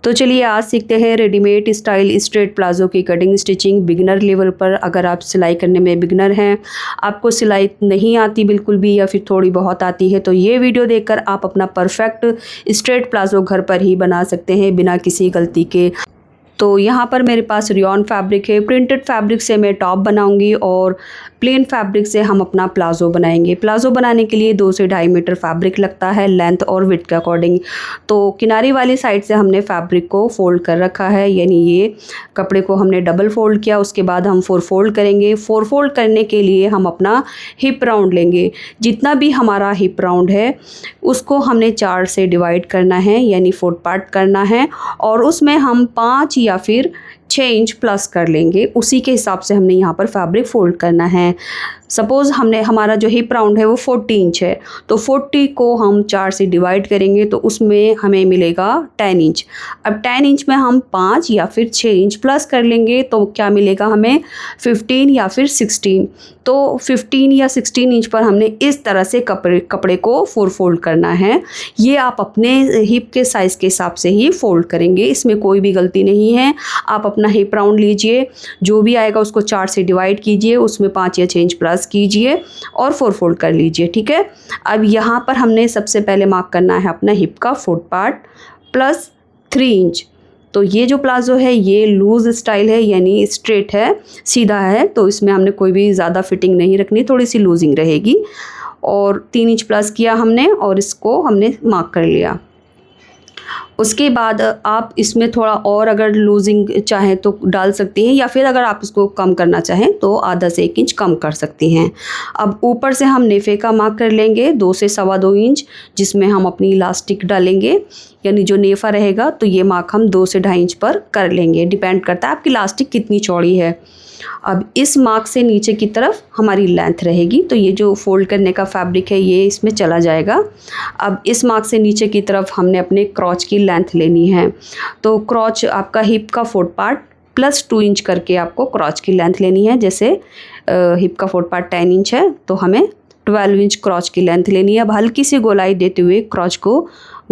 तो चलिए आज सीखते हैं रेडीमेड स्टाइल स्ट्रेट प्लाज़ो की कटिंग स्टिचिंग बिगिनर लेवल पर। अगर आप सिलाई करने में बिगिनर हैं, आपको सिलाई नहीं आती बिल्कुल भी या फिर थोड़ी बहुत आती है, तो ये वीडियो देखकर आप अपना परफेक्ट स्ट्रेट प्लाज़ो घर पर ही बना सकते हैं बिना किसी गलती के। तो यहाँ पर मेरे पास रियॉन फैब्रिक है। प्रिंटेड फैब्रिक से मैं टॉप बनाऊंगी और प्लेन फैब्रिक से हम अपना प्लाज़ो बनाएंगे। प्लाज़ो बनाने के लिए 2 से 2.5 मीटर फैब्रिक लगता है लेंथ और विड्थ के अकॉर्डिंग। तो किनारी वाली साइड से हमने फैब्रिक को फोल्ड कर रखा है, यानी ये कपड़े को हमने डबल फोल्ड किया। उसके बाद हम 4 फोल्ड करेंगे। 4 फोल्ड करने के लिए हम अपना हिप राउंड लेंगे। जितना भी हमारा हिप राउंड है उसको हमने 4 से डिवाइड करना है, यानी 4 पार्ट करना है, और उसमें हम 5 या फिर 6 इंच प्लस कर लेंगे। उसी के हिसाब से हमने यहाँ पर फैब्रिक फोल्ड करना है। सपोज़ हमारा जो हिप राउंड है वो 40 इंच है, तो 40 को हम 4 से डिवाइड करेंगे तो उसमें हमें मिलेगा 10 इंच। अब 10 इंच में हम 5 या फिर 6 इंच प्लस कर लेंगे तो क्या मिलेगा हमें 15 या फिर 16। तो 15 या 16 इंच पर हमने इस तरह से कपड़े को 4 फोल्ड करना है। ये आप अपने हिप के साइज़ के हिसाब से ही फोल्ड करेंगे, इसमें कोई भी गलती नहीं है। आप अपना हिप राउंड लीजिए, जो भी आएगा उसको 4 से डिवाइड कीजिए, उसमें 5 या 6 इंच प्लस कीजिए और 4 फोल्ड कर लीजिए, ठीक है। अब यहाँ पर हमने सबसे पहले मार्क करना है अपना हिप का 4 पार्ट प्लस 3 इंच। तो ये जो प्लाज़ो है ये लूज़ स्टाइल है, यानी स्ट्रेट है, सीधा है, तो इसमें हमने कोई भी ज़्यादा फिटिंग नहीं रखनी, थोड़ी सी लूजिंग रहेगी। और 3 इंच प्लस किया हमने और इसको हमने मार्क कर लिया। उसके बाद आप इसमें थोड़ा और अगर लूजिंग चाहें तो डाल सकती हैं, या फिर अगर आप इसको कम करना चाहें तो आधा से 1 इंच कम कर सकती हैं। अब ऊपर से हम नेफे का मार्क कर लेंगे 2 से 2.25 इंच, जिसमें हम अपनी इलास्टिक डालेंगे, यानी जो नेफा रहेगा तो ये मार्क हम 2 से 2.5 इंच पर कर लेंगे। डिपेंड करता है आपकी इलास्टिक कितनी चौड़ी है। अब इस मार्क से नीचे की तरफ हमारी लेंथ रहेगी, तो ये जो फोल्ड करने का फैब्रिक है ये इसमें चला जाएगा। अब इस मार्क से नीचे की तरफ हमने अपने क्रॉच की लेंथ लेनी है। तो क्रॉच आपका हिप का 4 पार्ट प्लस 2 इंच करके आपको क्रॉच की लेंथ लेनी है। जैसे हिप का 4 पार्ट 10 इंच है तो हमें 12 इंच क्रॉच की लेंथ लेनी है। अब हल्की सी गोलाई देते हुए क्रॉच को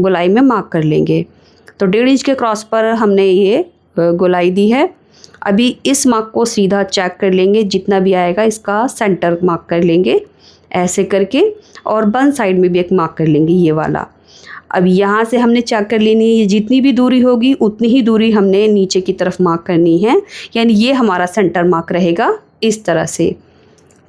गोलाई में मार्क कर लेंगे। तो 1.5 इंच के क्रॉस पर हमने ये गोलाई दी है। अभी इस मार्क को सीधा चेक कर लेंगे, जितना भी आएगा इसका सेंटर मार्क कर लेंगे ऐसे करके, और वन साइड में भी एक मार्क कर लेंगे ये वाला। अब यहाँ से हमने चेक कर लेनी है, जितनी भी दूरी होगी उतनी ही दूरी हमने नीचे की तरफ मार्क करनी है, यानी ये हमारा सेंटर मार्क रहेगा इस तरह से,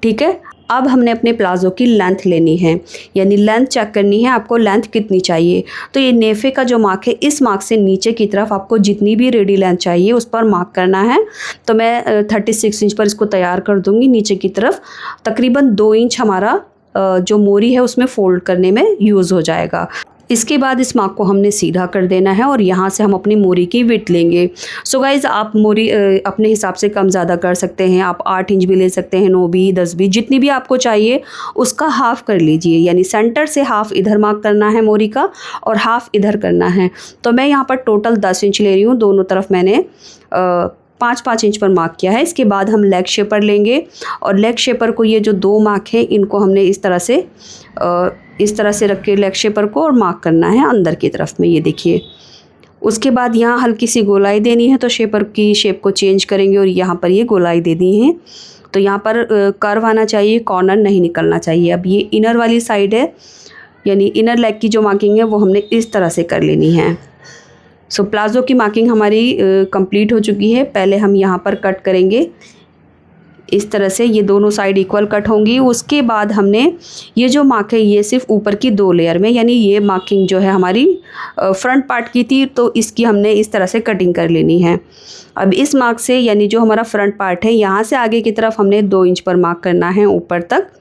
ठीक है। अब हमने अपने प्लाज़ो की लेंथ लेनी है, यानी लेंथ चेक करनी है आपको लेंथ कितनी चाहिए। तो ये नेफे का जो मार्क है इस मार्क से नीचे की तरफ आपको जितनी भी रेडी लेंथ चाहिए उस पर मार्क करना है। तो मैं 36 इंच पर इसको तैयार कर दूंगी। नीचे की तरफ तकरीबन 2 इंच हमारा जो मोरी है उसमें फोल्ड करने में यूज़ हो जाएगा। इसके बाद इस मार्क को हमने सीधा कर देना है और यहाँ से हम अपनी मोरी की विड्थ लेंगे। सो गाइज़ आप मोरी अपने हिसाब से कम ज़्यादा कर सकते हैं। आप 8 इंच भी ले सकते हैं, 9 भी, 10 भी, जितनी भी आपको चाहिए उसका हाफ़ कर लीजिए, यानी सेंटर से हाफ़ इधर मार्क करना है मोरी का और हाफ़ इधर करना है। तो मैं यहाँ पर टोटल 10 इंच ले रही हूँ, दोनों तरफ मैंने 5-5 इंच पर मार्क किया है। इसके बाद हम लेग शेपर लेंगे और लेग शेपर को ये जो 2 मार्क है इनको हमने इस तरह से रख के लेग शेपर को और मार्क करना है अंदर की तरफ में, ये देखिए। उसके बाद यहाँ हल्की सी गोलाई देनी है, तो शेपर की शेप को चेंज करेंगे और यहाँ पर ये गोलाई दे दी है। तो यहाँ पर कर्व आना चाहिए, कॉर्नर नहीं निकलना चाहिए। अब ये इनर वाली साइड है, यानी इनर लेग की जो मार्किंग है वो हमने इस तरह से कर लेनी है। सो प्लाज़ो की मार्किंग हमारी कंप्लीट हो चुकी है। पहले हम यहाँ पर कट करेंगे इस तरह से, ये दोनों साइड इक्वल कट होंगी। उसके बाद हमने ये जो मार्क है ये सिर्फ ऊपर की 2 लेयर में, यानी ये मार्किंग जो है हमारी फ्रंट पार्ट की थी, तो इसकी हमने इस तरह से कटिंग कर लेनी है। अब इस मार्क से, यानी जो हमारा फ्रंट पार्ट है, यहाँ से आगे की तरफ हमने 2 इंच पर मार्क करना है ऊपर तक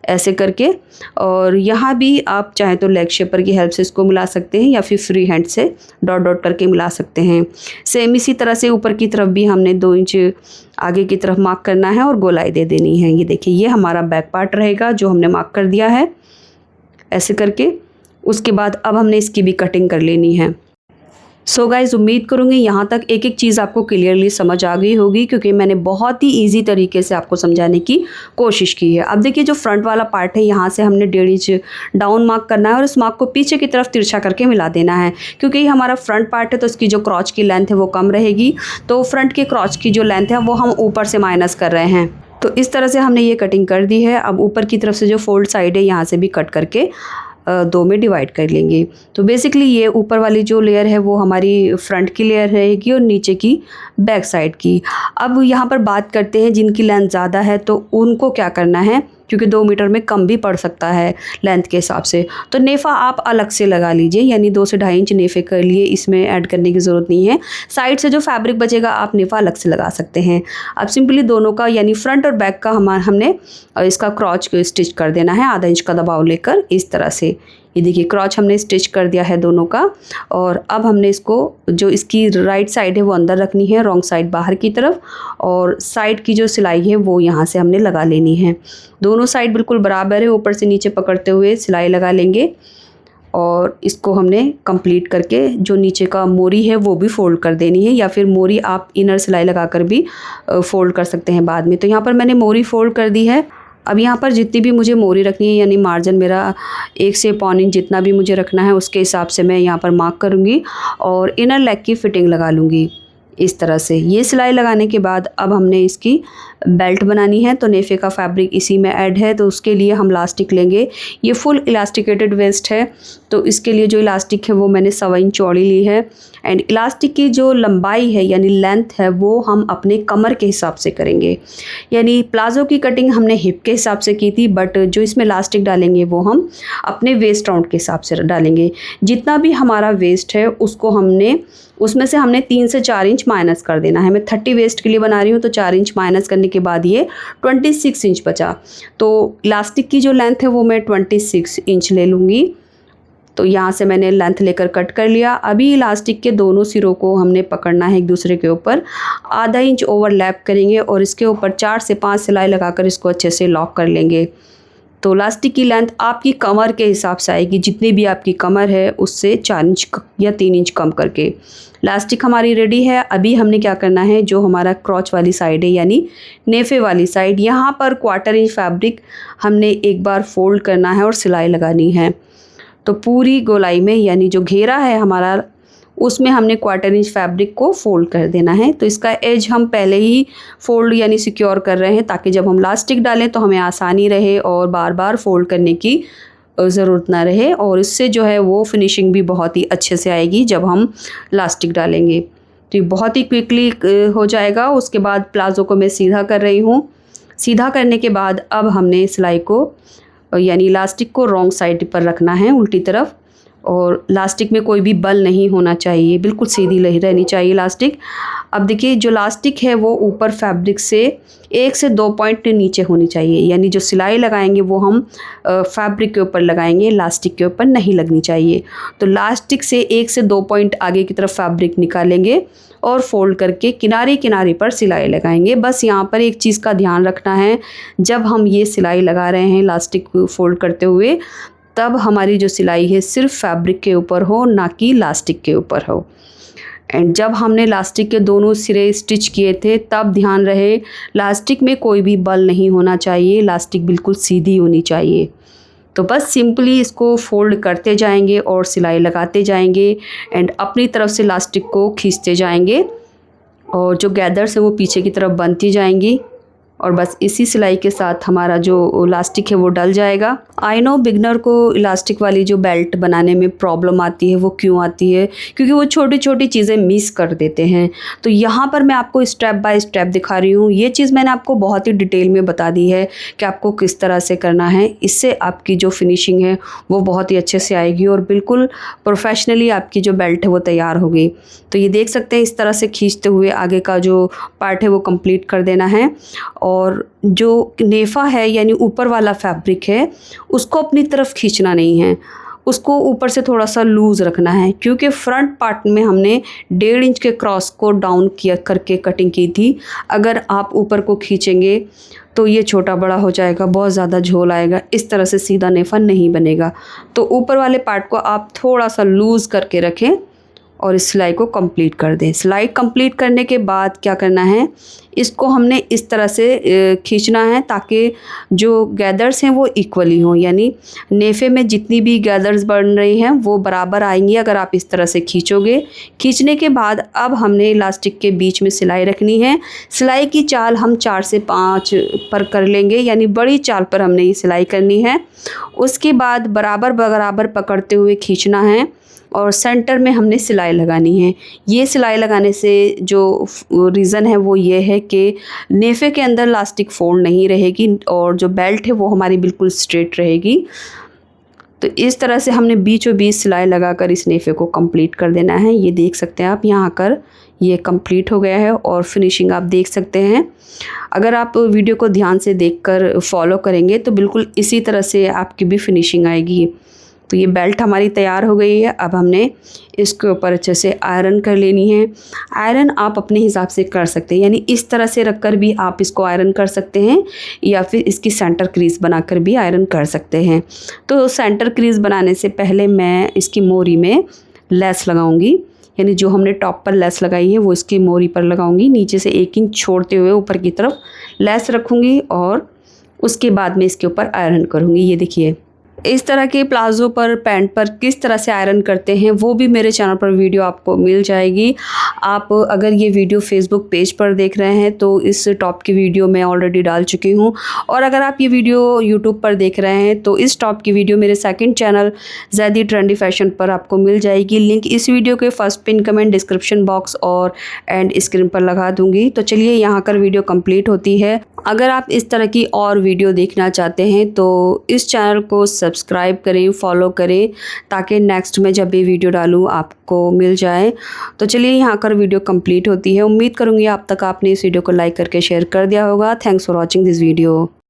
ऐसे करके। और यहाँ भी आप चाहें तो लेग शेपर की हेल्प से इसको मिला सकते हैं या फिर फ्री हैंड से डॉट डॉट करके मिला सकते हैं। सेम इसी तरह से ऊपर की तरफ भी हमने 2 इंच आगे की तरफ मार्क करना है और गोलाई दे देनी है। ये देखिए ये हमारा बैक पार्ट रहेगा जो हमने मार्क कर दिया है ऐसे करके। उसके बाद अब हमने इसकी भी कटिंग कर लेनी है। सो गाइज़, उम्मीद करूँगी यहाँ तक एक एक चीज़ आपको क्लियरली समझ आ गई होगी, क्योंकि मैंने बहुत ही इजी तरीके से आपको समझाने की कोशिश की है। अब देखिए, जो फ्रंट वाला पार्ट है यहाँ से हमने 1.5 इंच डाउन मार्क करना है और इस मार्क को पीछे की तरफ तिरछा करके मिला देना है। क्योंकि ये हमारा फ्रंट पार्ट है तो इसकी जो क्रॉच की लेंथ है वो कम रहेगी, तो फ्रंट के क्रॉच की जो लेंथ है वो हम ऊपर से माइनस कर रहे हैं। तो इस तरह से हमने ये कटिंग कर दी है। अब ऊपर की तरफ से जो फोल्ड साइड है यहाँ से भी कट करके 2 में डिवाइड कर लेंगे। तो बेसिकली ये ऊपर वाली जो लेयर है वो हमारी फ्रंट की लेयर रहेगी और नीचे की बैक साइड की। अब यहाँ पर बात करते हैं जिनकी लेंथ ज़्यादा है तो उनको क्या करना है, क्योंकि 2 मीटर में कम भी पड़ सकता है लेंथ के हिसाब से। तो नेफ़ा आप अलग से लगा लीजिए, यानी 2 से 2.5 इंच नेफ़े के लिए इसमें ऐड करने की ज़रूरत नहीं है। साइड से जो फैब्रिक बचेगा आप नेफ़ा अलग से लगा सकते हैं। अब सिंपली दोनों का यानी फ्रंट और बैक का हमने इसका क्रॉच स्टिच कर देना है, आधा इंच का दबाव लेकर इस तरह से। ये देखिए, क्रॉच हमने स्टिच कर दिया है दोनों का। और अब हमने इसको, जो इसकी राइट साइड है वो अंदर रखनी है, रॉन्ग साइड बाहर की तरफ, और साइड की जो सिलाई है वो यहाँ से हमने लगा लेनी है। दोनों साइड बिल्कुल बराबर है, ऊपर से नीचे पकड़ते हुए सिलाई लगा लेंगे और इसको हमने कंप्लीट करके जो नीचे का मोरी है वो भी फोल्ड कर देनी है, या फिर मोरी आप इनर सिलाई लगाकर भी फोल्ड कर सकते हैं बाद में। तो यहाँ पर मैंने मोरी फोल्ड कर दी है। अब यहाँ पर जितनी भी मुझे मोरी रखनी है, यानी मार्जिन मेरा 1 से 1.25 इंच जितना भी मुझे रखना है उसके हिसाब से मैं यहाँ पर मार्क करूँगी और इनर लेग की फिटिंग लगा लूँगी इस तरह से। ये सिलाई लगाने के बाद अब हमने इसकी बेल्ट बनानी है। तो नेफ़े का फैब्रिक इसी में ऐड है, तो उसके लिए हम इलास्टिक लेंगे। ये फुल इलास्टिकेटेड वेस्ट है, तो इसके लिए जो इलास्टिक है वो मैंने 1.25 इंच चौड़ी ली है। एंड इलास्टिक की जो लंबाई है यानी लेंथ है वो हम अपने कमर के हिसाब से करेंगे। यानी प्लाज़ो की कटिंग हमने हिप के हिसाब से की थी, बट जो इसमें इलास्टिक डालेंगे वो हम अपने वेस्ट राउंड के हिसाब से डालेंगे। जितना भी हमारा वेस्ट है उसमें से हमने 3 से 4 इंच माइनस कर देना है। मैं 30 वेस्ट के लिए बना रही हूँ, तो 4 इंच माइनस करने के बाद ये 26 इंच बचा। तो इलास्टिक की जो लेंथ है वो मैं 26 इंच ले लूँगी। तो यहाँ से मैंने लेंथ लेकर कट कर लिया। अभी इलास्टिक के दोनों सिरों को हमने पकड़ना है एक दूसरे के ऊपर, आधा इंच ओवरलैप करेंगे और इसके ऊपर 4 से 5 सिलाई लगाकर इसको अच्छे से लॉक कर लेंगे। तो इलास्टिक की लेंथ आपकी कमर के हिसाब से आएगी, जितनी भी आपकी कमर है उससे 4 इंच या 3 इंच कम करके। इलास्टिक हमारी रेडी है। अभी हमने क्या करना है, जो हमारा क्रॉच वाली साइड है यानी नेफे वाली साइड, यहाँ पर 1/4 इंच फैब्रिक हमने एक बार फोल्ड करना है और सिलाई लगानी है। तो पूरी गोलाई में यानी जो घेरा है हमारा उसमें हमने 1/4 इंच फैब्रिक को फोल्ड कर देना है। तो इसका एज हम पहले ही फोल्ड यानी सिक्योर कर रहे हैं, ताकि जब हम इलास्टिक डालें तो हमें आसानी रहे और बार बार फोल्ड करने की ज़रूरत ना रहे, और इससे जो है वो फिनिशिंग भी बहुत ही अच्छे से आएगी जब हम इलास्टिक डालेंगे। तो ये बहुत ही क्विकली हो जाएगा। उसके बाद प्लाज़ो को मैं सीधा कर रही हूँ। सीधा करने के बाद अब हमने सिलाई को यानी इलास्टिक को रॉन्ग साइड पर रखना है, उल्टी तरफ, और इलास्टिक में कोई भी बल नहीं होना चाहिए, बिल्कुल सीधी रहनी चाहिए इलास्टिक। अब देखिए, जो इलास्टिक है वो ऊपर फैब्रिक से 1 से 2 पॉइंट नीचे होनी चाहिए, यानी जो सिलाई लगाएंगे वो हम फैब्रिक के ऊपर लगाएंगे, इलास्टिक के ऊपर नहीं लगनी चाहिए। तो इलास्टिक से 1 से 2 पॉइंट आगे की तरफ फैब्रिक निकालेंगे और फोल्ड करके किनारे किनारे पर सिलाई लगाएंगे। बस यहाँ पर एक चीज़ का ध्यान रखना है, जब हम ये सिलाई लगा रहे हैं इलास्टिक फोल्ड करते हुए, तब हमारी जो सिलाई है सिर्फ फैब्रिक के ऊपर हो, ना कि इलास्टिक के ऊपर हो। एंड जब हमने इलास्टिक के दोनों सिरे स्टिच किए थे तब ध्यान रहे इलास्टिक में कोई भी बल नहीं होना चाहिए, इलास्टिक बिल्कुल सीधी होनी चाहिए। तो बस सिंपली इसको फोल्ड करते जाएंगे और सिलाई लगाते जाएंगे एंड अपनी तरफ से इलास्टिक को खींचते जाएंगे, और जो गैदर्स है वो पीछे की तरफ बनती जाएंगी, और बस इसी सिलाई के साथ हमारा जो इलास्टिक है वो डल जाएगा। आई नो बिगनर को इलास्टिक वाली जो बेल्ट बनाने में प्रॉब्लम आती है, वो क्यों आती है, क्योंकि वो छोटी छोटी चीज़ें मिस कर देते हैं। तो यहाँ पर मैं आपको स्टेप बाय स्टेप दिखा रही हूँ। ये चीज़ मैंने आपको बहुत ही डिटेल में बता दी है कि आपको किस तरह से करना है। इससे आपकी जो फिनिशिंग है वो बहुत ही अच्छे से आएगी और बिल्कुल प्रोफेशनली आपकी जो बेल्ट है वो तैयार होगी। तो ये देख सकते हैं, इस तरह से खींचते हुए आगे का जो पार्ट है वो कंप्लीट कर देना है। और जो नेफा है यानी ऊपर वाला फैब्रिक है उसको अपनी तरफ खींचना नहीं है, उसको ऊपर से थोड़ा सा लूज़ रखना है, क्योंकि फ्रंट पार्ट में हमने 1.5 इंच के क्रॉस को डाउन किया करके कटिंग की थी। अगर आप ऊपर को खींचेंगे तो ये छोटा बड़ा हो जाएगा, बहुत ज़्यादा झोल आएगा, इस तरह से सीधा नेफा नहीं बनेगा। तो ऊपर वाले पार्ट को आप थोड़ा सा लूज़ करके रखें और इस सिलाई को कंप्लीट कर दें। सिलाई कंप्लीट करने के बाद क्या करना है, इसको हमने इस तरह से खींचना है ताकि जो गैदर्स हैं वो इक्वली हों, यानी नेफे में जितनी भी गैदर्स बन रही हैं वो बराबर आएंगी अगर आप इस तरह से खींचोगे। खींचने के बाद अब हमने इलास्टिक के बीच में सिलाई रखनी है। सिलाई की चाल हम 4 से 5 पर कर लेंगे, यानी बड़ी चाल पर हमने ये सिलाई करनी है। उसके बाद बराबर बराबर पकड़ते हुए खींचना है और सेंटर में हमने सिलाई लगानी है। ये सिलाई लगाने से जो रीज़न है वो ये है कि नेफे के अंदर इलास्टिक फोल्ड नहीं रहेगी और जो बेल्ट है वो हमारी बिल्कुल स्ट्रेट रहेगी। तो इस तरह से हमने बीचों बीच सिलाई लगाकर इस नेफे को कंप्लीट कर देना है। ये देख सकते हैं आप यहाँ कर ये कंप्लीट हो गया है और फिनिशिंग आप देख सकते हैं। अगर आप वीडियो को ध्यान से देखकर फॉलो करेंगे तो बिल्कुल इसी तरह से आपकी भी फिनिशिंग आएगी। तो ये बेल्ट हमारी तैयार हो गई है। अब हमने इसके ऊपर अच्छे से आयरन कर लेनी है। आयरन आप अपने हिसाब से कर सकते हैं, यानी इस तरह से रखकर भी आप इसको आयरन कर सकते हैं या फिर इसकी सेंटर क्रीज बनाकर भी आयरन कर सकते हैं। तो सेंटर क्रीज बनाने से पहले मैं इसकी मोरी में लेस लगाऊंगी, यानी जो हमने टॉप पर लेस लगाई है वो इसकी मोरी पर लगाऊंगी। नीचे से 1 इंच छोड़ते हुए ऊपर की तरफ लेस रखूँगी और उसके बाद में इसके ऊपर आयरन करूँगी। ये देखिए इस तरह के प्लाज़ो पर, पैंट पर किस तरह से आयरन करते हैं वो भी मेरे चैनल पर वीडियो आपको मिल जाएगी। आप अगर ये वीडियो फेसबुक पेज पर देख रहे हैं तो इस टॉप की वीडियो मैं ऑलरेडी डाल चुकी हूँ, और अगर आप ये वीडियो यूट्यूब पर देख रहे हैं तो इस टॉप की वीडियो मेरे second channel Zaidi trendy fashion पर आपको मिल जाएगी। लिंक इस वीडियो के first pin comment, description box और एंड स्क्रीन पर लगा दूँगी। तो चलिए यहाँ कर वीडियो कंप्लीट होती है। अगर आप इस तरह की और वीडियो देखना चाहते हैं तो इस चैनल को सब्सक्राइब करें, फॉलो करें, ताकि नेक्स्ट में जब भी वीडियो डालूँ आपको मिल जाए। तो चलिए यहाँ कर वीडियो कंप्लीट होती है। उम्मीद करूँगी आप तक आपने इस वीडियो को लाइक करके शेयर कर दिया होगा। Thanks for watching this video.